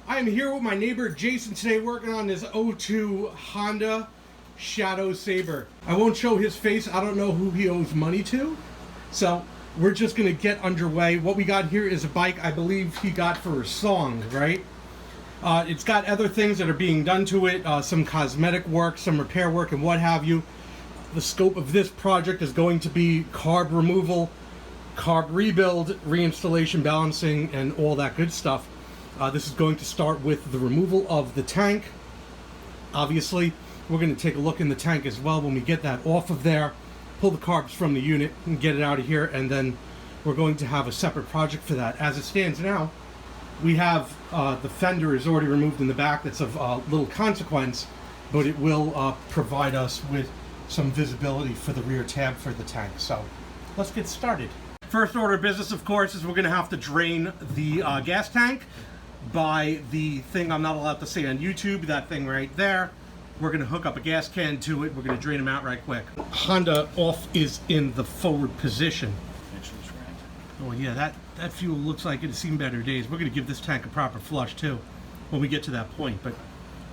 I am here with my neighbor Jason today working on this 02 Honda Shadow Sabre. I won't show his face. I don't know who he owes money to. So we're just going to get underway. What we got here is a bike I believe he got for a song, right? It's got other things that are being done to it, some cosmetic work, some repair work, and what have you. The scope of this project is going to be carb removal, carb rebuild, reinstallation, balancing, and all that good stuff. This is going to start with the removal of the tank. Obviously, we're going to take a look in the tank as well when we get that off of there, pull the carbs from the unit and get it out of here, and then we're going to have a separate project for that. As it stands now, we have the fender is already removed in the back. That's of little consequence, but it will provide us with some visibility for the rear tab for the tank. So let's get started. First order of business, of course, is we're going to have to drain the gas tank by the thing I'm not allowed to say on YouTube, that thing right there. We're going to hook up a gas can to it. We're going to drain them out right quick. Honda off is in the forward position. Oh yeah, that fuel looks like it's seen better days. We're going to give this tank a proper flush too when we get to that point. But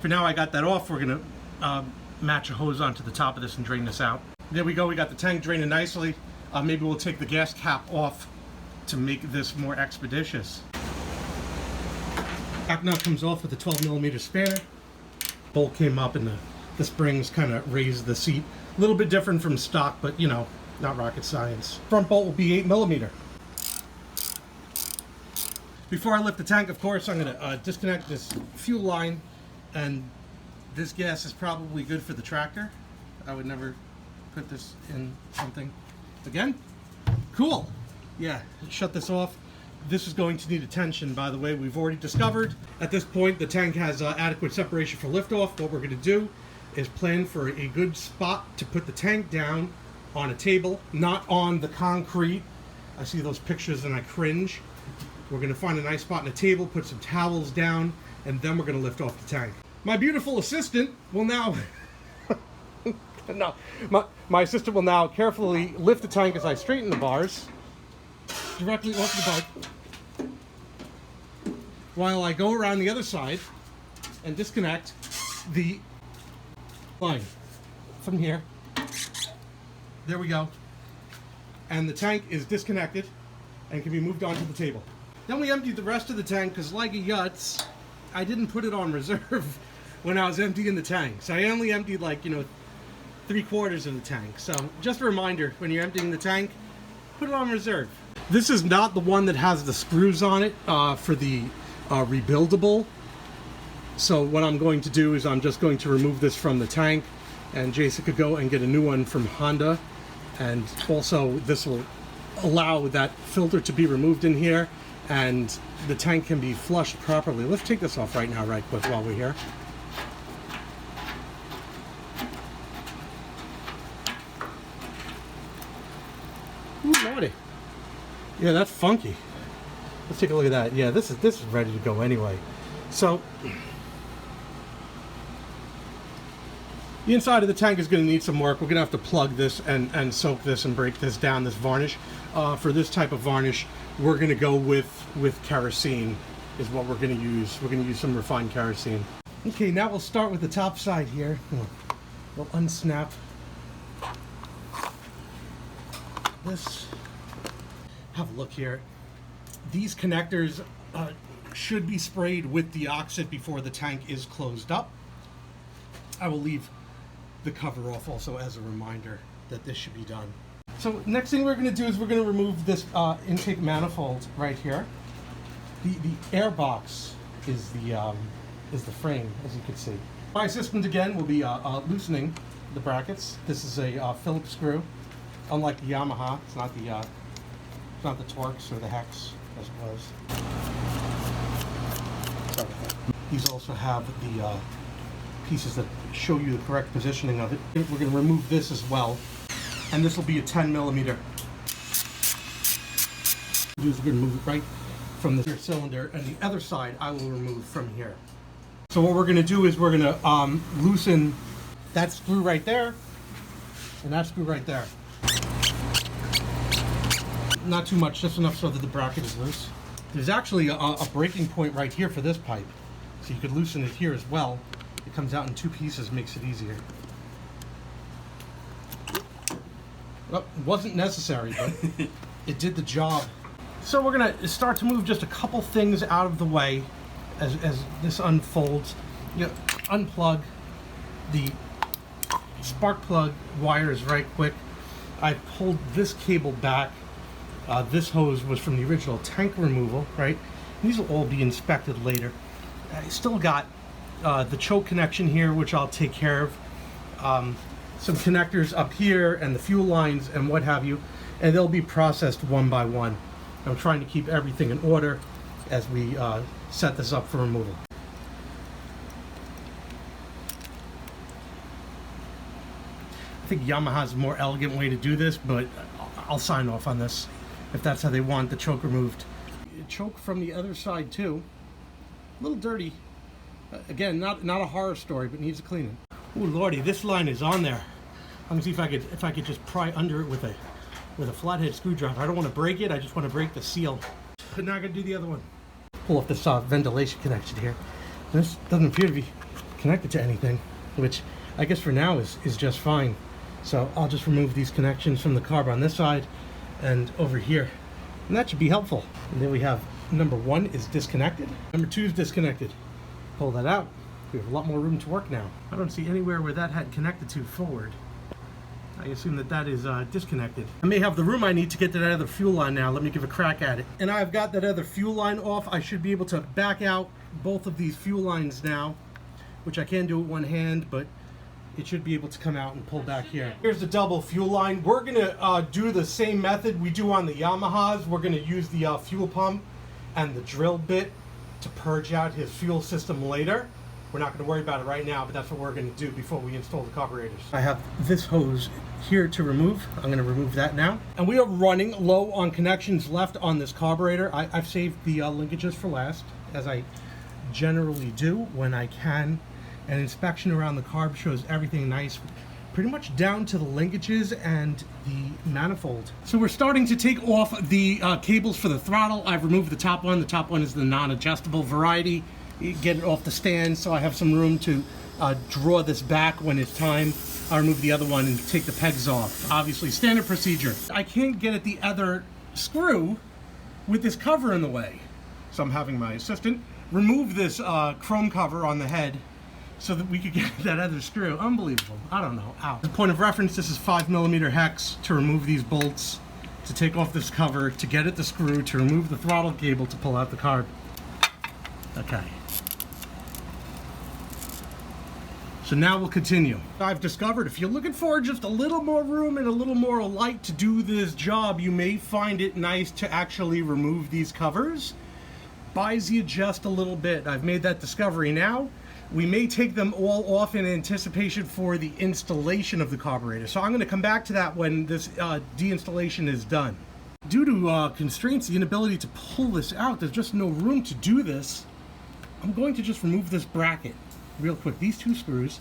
for now, I got that off. We're going to match a hose onto the top of this and drain this out. There we go. We got the tank draining nicely. Maybe we'll take the gas cap off to make this more expeditious. Cap nut comes off with a 12mm spare. Bolt came up and the springs kind of raised the seat. A little bit different from stock, but you know, not rocket science. Front bolt will be 8mm. Before I lift the tank, of course, I'm going to disconnect this fuel line, and this gas is probably good for the tractor. I would never put this in something again. Cool. Yeah, shut this off. This is going to need attention, by the way. We've already discovered at this point the tank has adequate separation for liftoff. What we're going to do is plan for a good spot to put the tank down on a table, not on the concrete. I see those pictures and I cringe. We're going to find a nice spot on a table, put some towels down, and then we're going to lift off the tank. My beautiful assistant will now no, my assistant will now carefully lift the tank as I straighten the bars directly off the bike, while I go around the other side and disconnect the line from here. There we go. And the tank is disconnected and can be moved onto the table. Then we emptied the rest of the tank because, like a Yutz, I didn't put it on reserve when I was emptying the tank. So I only emptied, like, you know, 3/4 of the tank. So just a reminder, when you're emptying the tank, put it on reserve. This is not the one that has the screws on it for the rebuildable. So what I'm going to do is I'm just going to remove this from the tank, and Jason could go and get a new one from Honda. And also this will allow that filter to be removed in here, and the tank can be flushed properly. Let's take this off right now, right quick, while we're here. Ooh, lordy. Yeah, that's funky. Let's take a look at that. Yeah, this is ready to go anyway. So the inside of the tank is going to need some work. We're going to have to plug this and soak this and break this down, this varnish. For this type of varnish, we're going to go with kerosene is what we're going to use. We're going to use some refined kerosene. Okay, now we'll start with the top side here. We'll unsnap this. Have a look here. These connectors should be sprayed with deoxit before the tank is closed up. I will leave the cover off also as a reminder that this should be done. So next thing we're going to do is we're going to remove this intake manifold right here. The air box is the frame, as you can see. My assistant again will be loosening the brackets. This is a Phillips screw. Unlike the Yamaha, it's not the Torx or the Hex as it was. Sorry about that. These also have the pieces that show you the correct positioning of it. We're going to remove this as well, and this will be a 10mm. We're going to move it right from the rear cylinder, and the other side I will remove from here. So what we're going to do is we're going to loosen that screw right there and that screw right there. Not too much, just enough so that the bracket is loose. There's actually a breaking point right here for this pipe. So you could loosen it here as well. It comes out in 2 pieces, makes it easier. Well, it wasn't necessary, but it did the job. So we're gonna start to move just a couple things out of the way as this unfolds. You know, unplug the spark plug wires right quick. I pulled this cable back. This hose was from the original tank removal, right? These will all be inspected later. I still got the choke connection here, which I'll take care of. Some connectors up here and the fuel lines and what have you, and they'll be processed one by one. I'm trying to keep everything in order as we set this up for removal. I think Yamaha has a more elegant way to do this, but I'll sign off on this if that's how they want the choke removed. Choke from the other side too. A little dirty. Again, not a horror story, but needs a cleaning. Oh lordy, this line is on there. I'm gonna see if I could just pry under it with a flathead screwdriver. I don't want to break it. I just want to break the seal. But now I'm gonna do the other one. Pull off this ventilation connection here. This doesn't appear to be connected to anything, which I guess for now is just fine. So I'll just remove these connections from the carb on this side and over here, and that should be helpful. And then we have number 1 is disconnected. Number 2 is disconnected. Pull that out. We have a lot more room to work now. I don't see anywhere where that had connected to forward. I assume that is disconnected. I may have the room I need to get to that other fuel line now. Let me give a crack at it. And I've got that other fuel line off. I should be able to back out both of these fuel lines now, which I can do with one hand, but it should be able to come out and pull back here. Here's the double fuel line. We're gonna do the same method we do on the Yamahas. We're gonna use the fuel pump and the drill bit to purge out his fuel system later. We're not going to worry about it right now, but that's what we're going to do before we install the carburetors. I have this hose here to remove. I'm going to remove that now. And we are running low on connections left on this carburetor. I've saved the linkages for last, as I generally do when I can. An inspection around the carb shows everything nice, pretty much down to the linkages and the manifold. So we're starting to take off the cables for the throttle. I've removed the top one. The top one is the non-adjustable variety. You get it off the stand, so I have some room to draw this back when it's time. I'll remove the other one and take the pegs off. Obviously, standard procedure. I can't get at the other screw with this cover in the way. So I'm having my assistant remove this chrome cover on the head so that we could get that other screw. Unbelievable. I don't know. Ow. As a point of reference, this is 5mm hex to remove these bolts, to take off this cover, to get at the screw, to remove the throttle cable, to pull out the carb. Okay. So now we'll continue. I've discovered if you're looking for just a little more room and a little more light to do this job, you may find it nice to actually remove these covers. Buys you just a little bit. I've made that discovery now. We may take them all off in anticipation for the installation of the carburetor. So I'm going to come back to that when this deinstallation is done. Due to constraints, the inability to pull this out, there's just no room to do this. I'm going to just remove this bracket real quick, these 2 screws,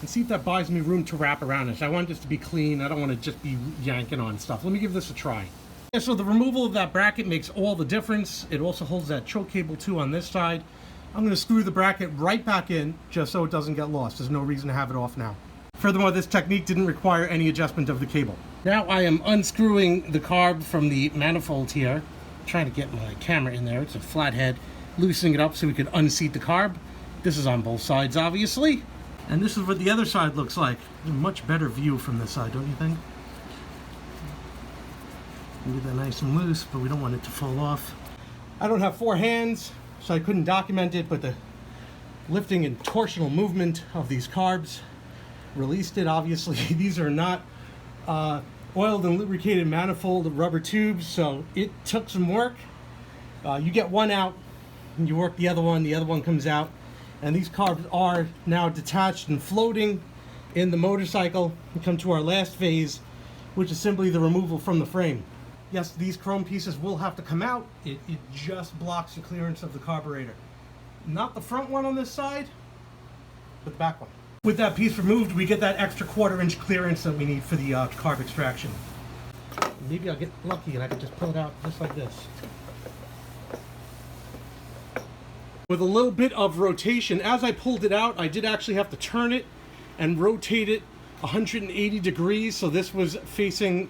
and see if that buys me room to wrap around this. I want this to be clean. I don't want to just be yanking on stuff. Let me give this a try. Yeah, so the removal of that bracket makes all the difference. It also holds that choke cable too on this side. I'm going to screw the bracket right back in just so it doesn't get lost. There's no reason to have it off now. Furthermore, this technique didn't require any adjustment of the cable. Now I am unscrewing the carb from the manifold here. I'm trying to get my camera in there. It's a flathead. Loosening it up so we could unseat the carb. This is on both sides, obviously. And this is what the other side looks like. A much better view from this side, don't you think? Get that nice and loose, but we don't want it to fall off. I don't have 4 hands, so I couldn't document it, but the lifting and torsional movement of these carbs released it. Obviously, these are not oiled and lubricated manifold of rubber tubes, so it took some work. You get one out, and you work the other one comes out, and these carbs are now detached and floating in the motorcycle. We come to our last phase, which is simply the removal from the frame. Yes, these chrome pieces will have to come out. It just blocks the clearance of the carburetor. Not the front one on this side, but the back one. With that piece removed, we get that extra 1/4 inch clearance that we need for the carb extraction. Maybe I'll get lucky and I can just pull it out just like this. With a little bit of rotation, as I pulled it out, I did actually have to turn it and rotate it 180 degrees, so this was facing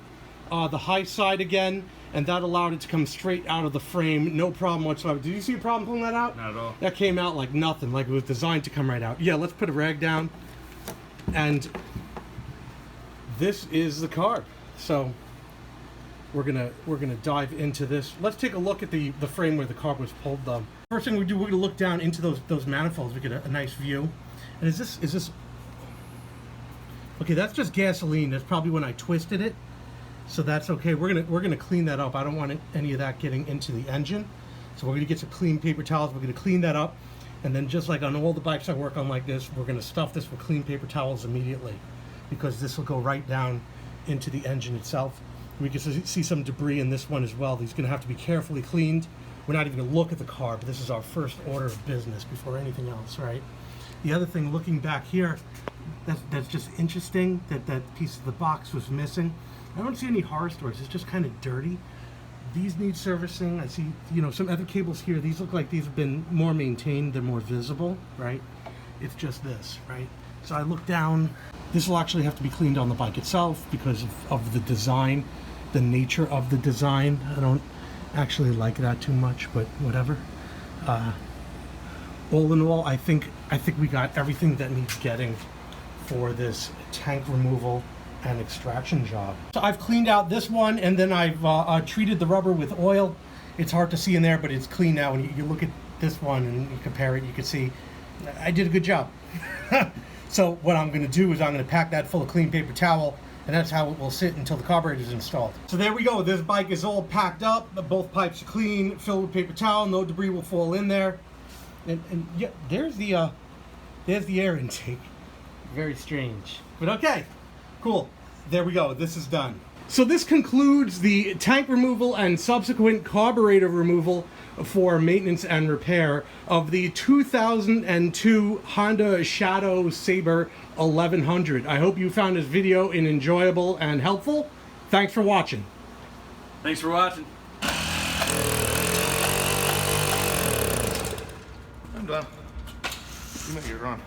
the high side again, and that allowed it to come straight out of the frame, no problem whatsoever. Did you see a problem pulling that out? Not at all. That came out like nothing, like it was designed to come right out. Yeah, let's put a rag down, and this is the carb. So we're gonna dive into this. Let's take a look at the frame where the carb was pulled though. First thing we do, we're gonna look down into those manifolds. We get a nice view. And is this okay? That's just gasoline. That's probably when I twisted it, so that's okay. We're gonna clean that up. I don't want any of that getting into the engine, so we're gonna get some clean paper towels. We're gonna clean that up, and then just like on all the bikes I work on like this, we're gonna stuff this with clean paper towels immediately, because this will go right down into the engine itself. We can see some debris in this one as well. These are gonna have to be carefully cleaned. We're not even gonna look at the carb. This is our first order of business before anything else, right? The other thing, looking back here, that's just interesting, that piece of the box was missing. I don't see any horror stories. It's just kind of dirty. These need servicing. I see, some other cables here. These look like these have been more maintained. They're more visible, right? It's just this, right? So I look down. This will actually have to be cleaned on the bike itself because of the design, the nature of the design. I don't actually like that too much, but whatever. All in all, I think we got everything that needs getting for this tank removal and extraction job. So I've cleaned out this one, and then I've treated the rubber with oil. It's hard to see in there, but it's clean now. When you look at this one and you compare it, you can see I did a good job. So what I'm going to do is I'm going to pack that full of clean paper towel, and that's how it will sit until the carburetor is installed. So there we go. This bike is all packed up. Both pipes are clean, filled with paper towel. No debris will fall in there. And yeah, there's the air intake. Very strange, but okay, cool. There we go. This is done. So this concludes the tank removal and subsequent carburetor removal for maintenance and repair of the 2002 Honda Shadow Sabre 1100. I hope you found this video enjoyable and helpful. Thanks for watching. Thanks for watching. I'm done. You make it run.